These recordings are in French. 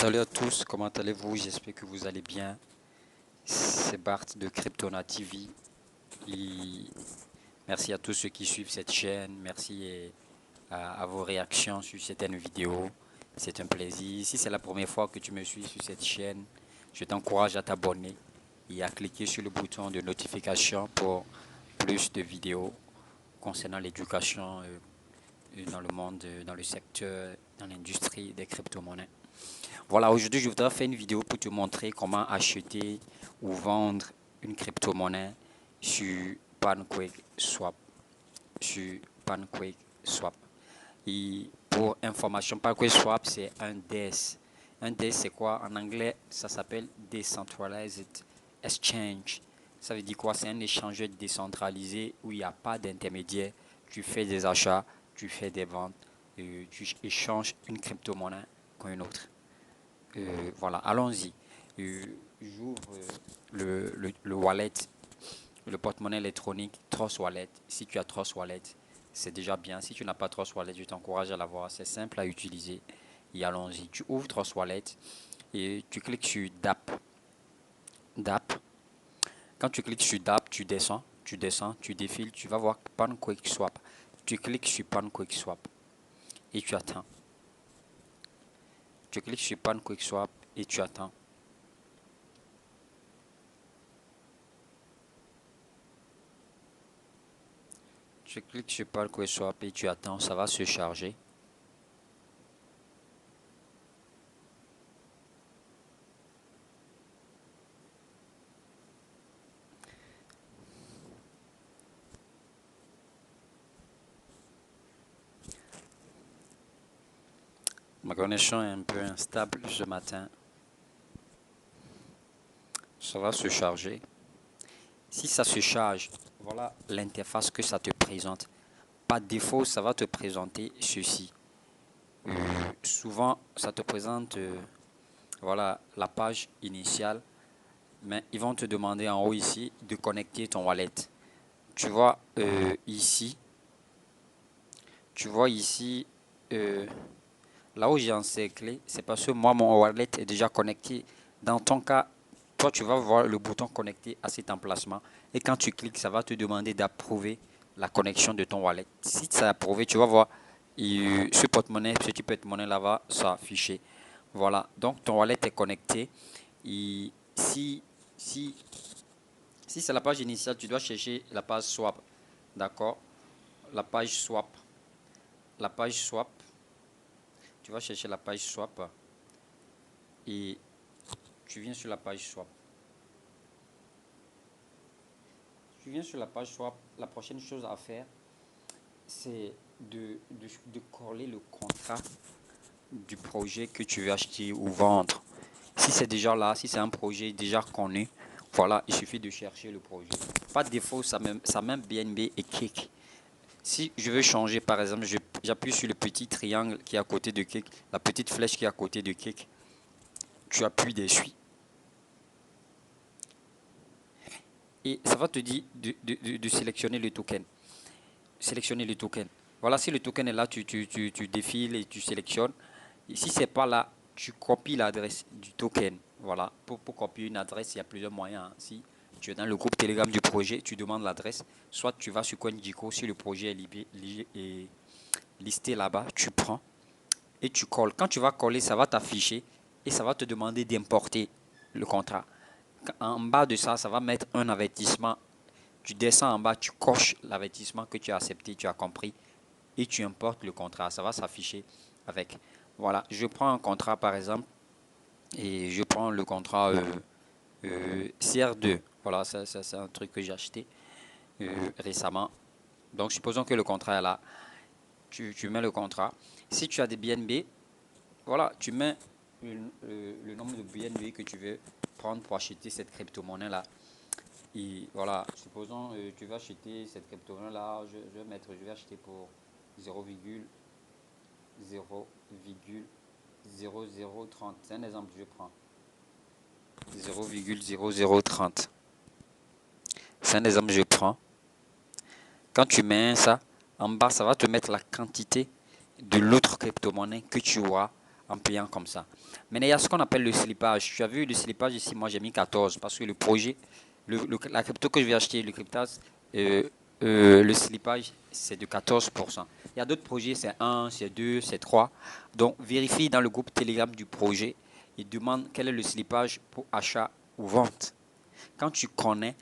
Salut à tous, comment allez-vous? J'espère que vous allez bien. C'est Bart de Cryptona TV. Et merci à tous ceux qui suivent cette chaîne. Merci à vos réactions sur certaines vidéos. C'est un plaisir. Si c'est la première fois que tu me suis sur cette chaîne, je t'encourage à t'abonner et à cliquer sur le bouton de notification pour plus de vidéos concernant l'éducation dans le monde, dans le secteur, dans l'industrie des crypto-monnaies. Voilà, aujourd'hui, je voudrais faire une vidéo pour te montrer comment acheter ou vendre une crypto-monnaie sur PancakeSwap. Sur PancakeSwap. Et pour information, PancakeSwap, c'est un DEX. Un DEX, c'est quoi? En anglais, ça s'appelle Decentralized Exchange. Ça veut dire quoi? C'est un échangeur décentralisé où il n'y a pas d'intermédiaire. Tu fais des achats, tu fais des ventes, tu échanges une crypto-monnaie contre une autre. Voilà, allons-y. J'ouvre le wallet, le porte-monnaie électronique Trust Wallet. Si tu as Trust Wallet, c'est déjà bien. Si tu n'as pas Trust Wallet, je t'encourage à l'avoir. C'est simple à utiliser. Et allons-y. Tu ouvres Trust Wallet et tu cliques sur DApp. DApp. Quand tu cliques sur DApp, tu descends, tu défiles, tu vas voir PancakeSwap. Tu cliques sur PancakeSwap et tu attends. Tu cliques sur PancakeSwap et tu attends. Tu cliques sur PancakeSwap et tu attends, ça va se charger. Ma connexion est un peu instable ce matin. Ça va se charger. Si ça se charge, voilà l'interface que ça te présente. Par défaut, ça va te présenter ceci. Souvent, ça te présente voilà la page initiale, mais ils vont te demander en haut ici de connecter ton wallet. Tu vois ici, là où j'ai encerclé, c'est parce que moi, mon wallet est déjà connecté. Dans ton cas, toi, tu vas voir le bouton connecté à cet emplacement. Et quand tu cliques, ça va te demander d'approuver la connexion de ton wallet. Si c'est approuvé, tu vas voir ce porte-monnaie, ce petit porte-monnaie là va s'afficher. Voilà, donc ton wallet est connecté. Et si c'est la page initiale, tu dois chercher la page swap. D'accord? La page swap. La page swap. Tu vas chercher la page swap et tu viens sur la page swap. Tu viens sur la page swap, la prochaine chose à faire, c'est de coller le contrat du projet que tu veux acheter ou vendre. Si c'est déjà là, si c'est un projet déjà connu, voilà, il suffit de chercher le projet. Pas de défaut, ça même BNB et Cake. Si je veux changer, par exemple, j'appuie sur le petit triangle qui est à côté de Cake, la petite flèche qui est à côté de Cake. Tu appuies dessus. Et ça va te dire de sélectionner le token. Sélectionner le token. Voilà, si le token est là, tu défiles et tu sélectionnes. Et si ce n'est pas là, tu copies l'adresse du token. Voilà, pour copier une adresse, il y a plusieurs moyens. Si tu es dans le groupe Telegram du projet, tu demandes l'adresse. Soit tu vas sur CoinGecko, si le projet est listé là-bas, tu prends et tu colles. Quand tu vas coller, ça va t'afficher et ça va te demander d'importer le contrat. En bas de ça, ça va mettre un avertissement. Tu descends en bas, tu coches l'avertissement que tu as accepté, tu as compris, et tu importes le contrat. Ça va s'afficher avec. Voilà, je prends un contrat par exemple, et je prends le contrat CR2. Voilà, c'est un truc que j'ai acheté récemment. Donc, supposons que le contrat est là. Tu mets le contrat. Si tu as des BNB, voilà, tu mets le nombre de BNB que tu veux prendre pour acheter cette crypto-monnaie là. Et voilà, supposons tu vas acheter cette crypto-monnaie là, je vais acheter pour 0,0030. C'est un exemple que je prends. 0,0030. C'est un exemple que je prends. Quand tu mets ça, en bas, ça va te mettre la quantité de l'autre crypto-monnaie que tu auras en payant comme ça. Maintenant, il y a ce qu'on appelle le slippage. Tu as vu le slippage ici, moi j'ai mis 14 parce que le projet, la crypto que je vais acheter, le Cryptas, le slippage, c'est de 14%. Il y a d'autres projets, c'est 1, c'est 2, c'est 3. Donc, vérifie dans le groupe Telegram du projet et demande quel est le slippage pour achat ou vente. Quand tu connais,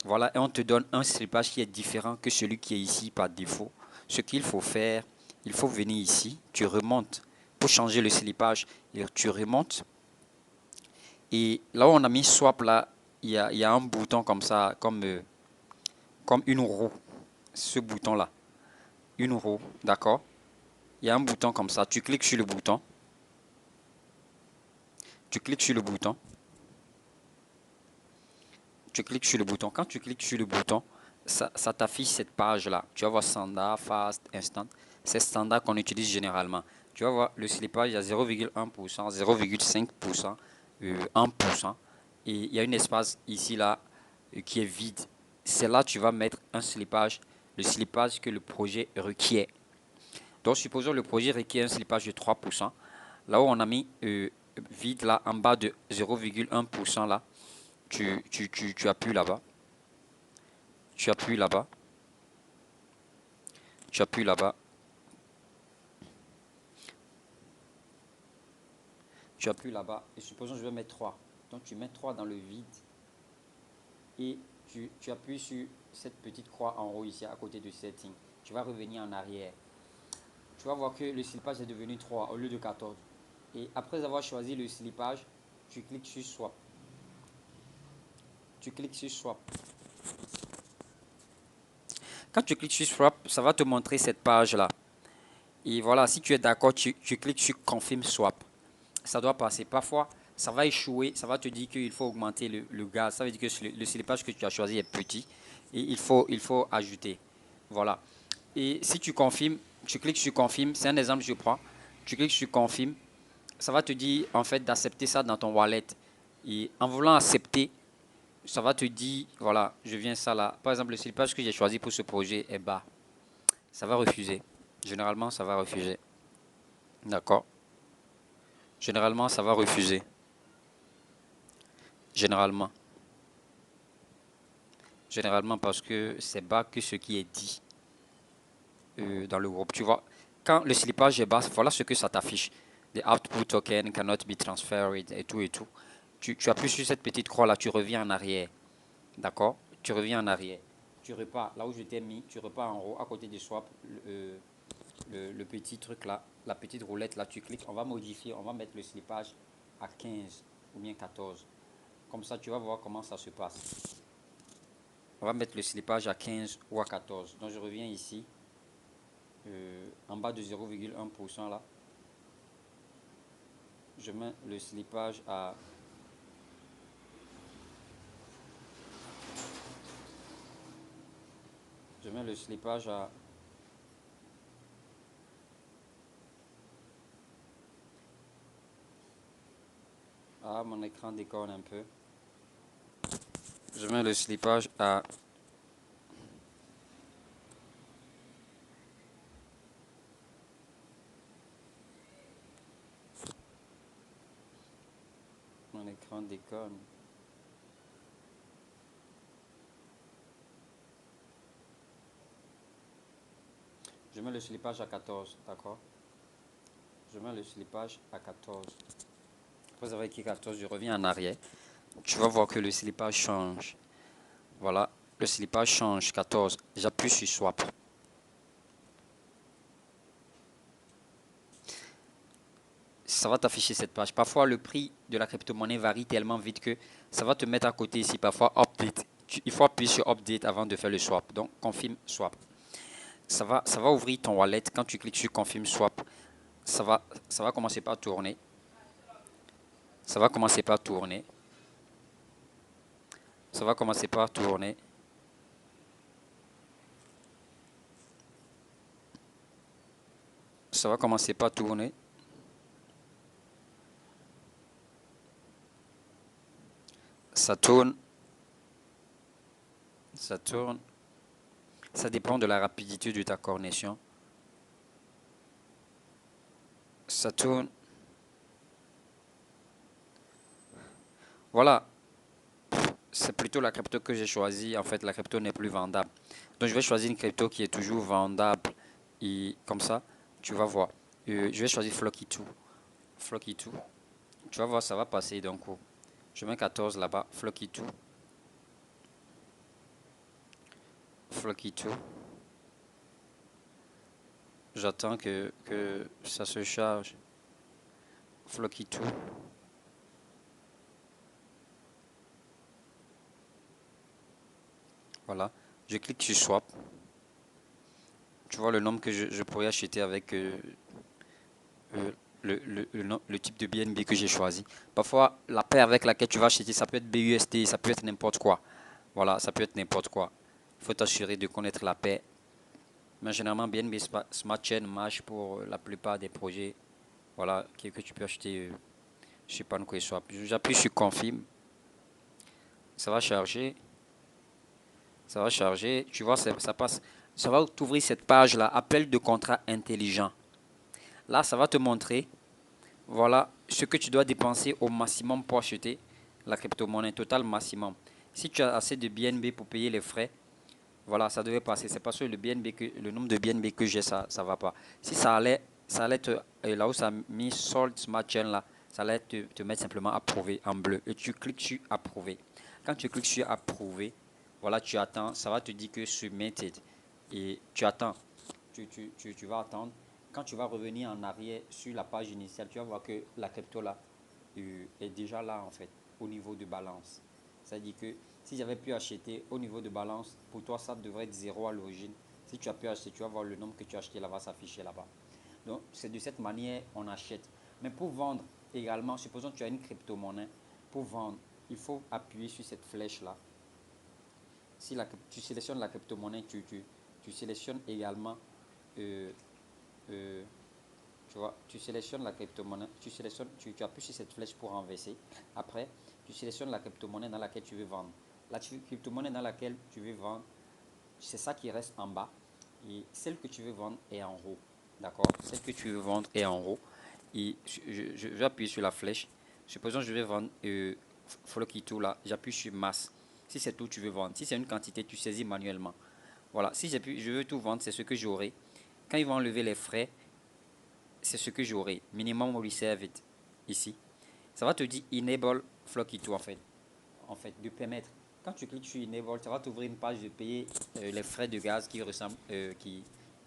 voilà, et on te donne un slippage qui est différent que celui qui est ici par défaut. Ce qu'il faut faire, il faut venir ici, tu remontes pour changer le slippage, et tu remontes. Et là où on a mis swap, là, il y a un bouton comme ça, comme une roue. Ce bouton-là, une roue, d'accord? Il y a un bouton comme ça, tu cliques sur le bouton. Tu cliques sur le bouton. Tu cliques sur le bouton. Quand tu cliques sur le bouton, ça t'affiche cette page-là. Tu vas voir standard, fast, instant. C'est standard qu'on utilise généralement. Tu vas voir le slippage à 0,1%, 0,5%, 1%. Et il y a une espace ici, là, qui est vide. C'est là que tu vas mettre un slippage, le slippage que le projet requiert. Donc, supposons le projet requiert un slippage de 3%. Là où on a mis vide, là, en bas de 0,1%, là, tu appuies là-bas. Tu appuies là-bas. Tu appuies là-bas. Tu appuies là-bas. Et supposons que je vais mettre 3. Donc, tu mets 3 dans le vide. Et tu appuies sur cette petite croix en haut ici, à côté de setting. Tu vas revenir en arrière. Tu vas voir que le slippage est devenu 3 au lieu de 14. Et après avoir choisi le slippage, tu cliques sur swap. Tu cliques sur swap. Quand tu cliques sur swap, ça va te montrer cette page-là. Et voilà, si tu es d'accord, tu cliques sur confirm swap. Ça doit passer. Parfois, ça va échouer, ça va te dire qu'il faut augmenter le gaz. Ça veut dire que le slippage que tu as choisi est petit et il faut ajouter. Voilà. Et si tu confirmes, tu cliques sur confirme, c'est un exemple que je prends. Tu cliques sur confirme, ça va te dire en fait d'accepter ça dans ton wallet. Et en voulant accepter, ça va te dire, voilà, je viens ça là. Par exemple, le slippage que j'ai choisi pour ce projet est bas. Ça va refuser. Généralement, ça va refuser. D'accord. Généralement, ça va refuser. Généralement. Généralement parce que c'est bas que ce qui est dit dans le groupe. Tu vois, quand le slippage est bas, voilà ce que ça t'affiche. The output token cannot be transferred et tout et tout. Tu appuies sur cette petite croix là, tu reviens en arrière. D'accord? Tu reviens en arrière. Tu repars là où je t'ai mis, tu repars en haut à côté du swap, le petit truc là, la petite roulette là, tu cliques. On va modifier, on va mettre le slippage à 15 ou bien 14. Comme ça, tu vas voir comment ça se passe. On va mettre le slippage à 15 ou à 14. Donc je reviens ici, en bas de 0,1% là. Je mets le slippage à je mets le slippage à mon écran déconne un peu. Je mets le slippage à mon écran déconne. Je mets le slippage à 14, d'accord? Je mets le slippage à 14. Après avoir écrit 14, je reviens en arrière. Tu vas voir que le slippage change. Voilà, le slippage change 14. J'appuie sur swap. Ça va t'afficher cette page. Parfois, le prix de la crypto-monnaie varie tellement vite que ça va te mettre à côté ici. Parfois, update. Il faut appuyer sur update avant de faire le swap. Donc, confirme swap. Ça va ouvrir ton wallet. Quand tu cliques sur confirme swap, ça va commencer par tourner. Ça va commencer par tourner. Ça va commencer par tourner. Ça va commencer par tourner. Ça tourne. Ça tourne. Ça dépend de la rapidité de ta connexion. Ça tourne. Voilà, c'est plutôt la crypto que j'ai choisie. En fait, la crypto n'est plus vendable. Donc, je vais choisir une crypto qui est toujours vendable. Et comme ça, tu vas voir. Je vais choisir Flocky2. Flocky2. Tu vas voir, ça va passer d'un coup. Je mets 14 là-bas. Flocky2. Flocky2. J'attends que ça se charge. Flocky2. Voilà. Je clique sur Swap. Tu vois le nombre que je pourrais acheter avec euh, le type de BNB que j'ai choisi. Parfois, la paire avec laquelle tu vas acheter, ça peut être BUSD, ça peut être n'importe quoi. Voilà, ça peut être n'importe quoi. Il faut t'assurer de connaître la paire. Mais généralement, BNB Smart Chain marche pour la plupart des projets. Voilà, que tu peux acheter je sais pas quoi soit. J'appuie sur Confirm. Ça va charger. Ça va charger. Tu vois, ça passe. Ça va t'ouvrir cette page-là. Appel de contrat intelligent. Là, ça va te montrer. Voilà ce que tu dois dépenser au maximum pour acheter la crypto-monnaie, total maximum. Si tu as assez de BNB pour payer les frais, voilà, ça devait passer. C'est parce que le nombre de BNB que j'ai, ça va pas. Si ça allait là où ça a mis Sold Smart Chain là, ça allait te mettre simplement approuvé en bleu. Et tu cliques sur approuvé. Quand tu cliques sur approuvé, voilà, tu attends. Ça va te dire que submitted. Et tu attends. Tu vas attendre. Quand tu vas revenir en arrière sur la page initiale, tu vas voir que la crypto là est déjà là en fait, au niveau de balance. C'est-à-dire que si j'avais pu acheter au niveau de balance, pour toi ça devrait être zéro à l'origine. Si tu as pu acheter, tu vas voir le nombre que tu as acheté là-bas s'afficher là-bas. Donc c'est de cette manière on achète. Mais pour vendre également, supposons que tu as une crypto-monnaie, pour vendre, il faut appuyer sur cette flèche là. Si tu sélectionnes la crypto-monnaie, tu sélectionnes également euh, euh, tu vois, tu sélectionnes la crypto-monnaie, tu appuies sur cette flèche pour renverser. Après, tu sélectionnes la crypto-monnaie dans laquelle tu veux vendre. La crypto-monnaie dans laquelle tu veux vendre, c'est ça qui reste en bas. Et celle que tu veux vendre est en haut. D'accord? Celle que tu veux vendre est en haut. Et je vais appuyer sur la flèche. Supposons que je vais vendre Flocky2 là. J'appuie sur masse. Si c'est tout tu veux vendre. Si c'est une quantité, tu saisis manuellement. Voilà. Si je veux tout vendre, c'est ce que j'aurai. Quand ils vont enlever les frais, c'est ce que j'aurai. Minimum reserve it ici. Ça va te dire enable Flocky2 en fait, de permettre. Quand tu cliques sur enable, ça va t'ouvrir une page de payer les frais de gaz qui ressemble, qui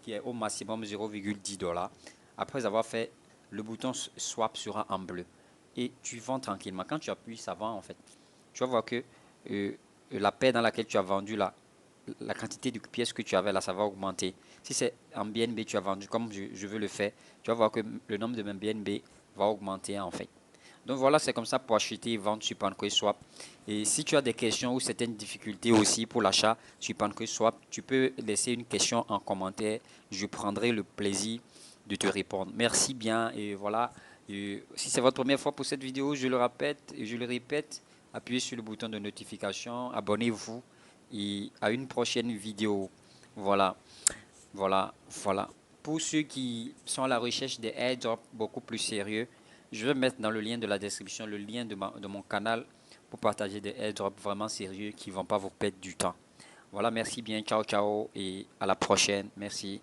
est au maximum 0,10 $. Après avoir fait, le bouton swap sera en bleu et tu vends tranquillement. Quand tu appuies, ça vend en fait. Tu vas voir que euh, la paire dans laquelle tu as vendu la quantité de pièces que tu avais là, ça va augmenter. Si c'est en BNB tu as vendu comme je veux le faire, tu vas voir que le nombre de mes BNB va augmenter en fait. Donc voilà, c'est comme ça pour acheter et vendre sur PancakeSwap. Et si tu as des questions ou certaines difficultés aussi pour l'achat sur PancakeSwap, tu peux laisser une question en commentaire. Je prendrai le plaisir de te répondre. Merci bien et voilà. Et si c'est votre première fois pour cette vidéo, je le répète, appuyez sur le bouton de notification, abonnez-vous et à une prochaine vidéo. Voilà, voilà. Pour ceux qui sont à la recherche des airdrops beaucoup plus sérieux, je vais mettre dans le lien de la description le lien de mon canal pour partager des airdrops vraiment sérieux qui ne vont pas vous perdre du temps. Voilà, merci bien, ciao ciao et à la prochaine. Merci.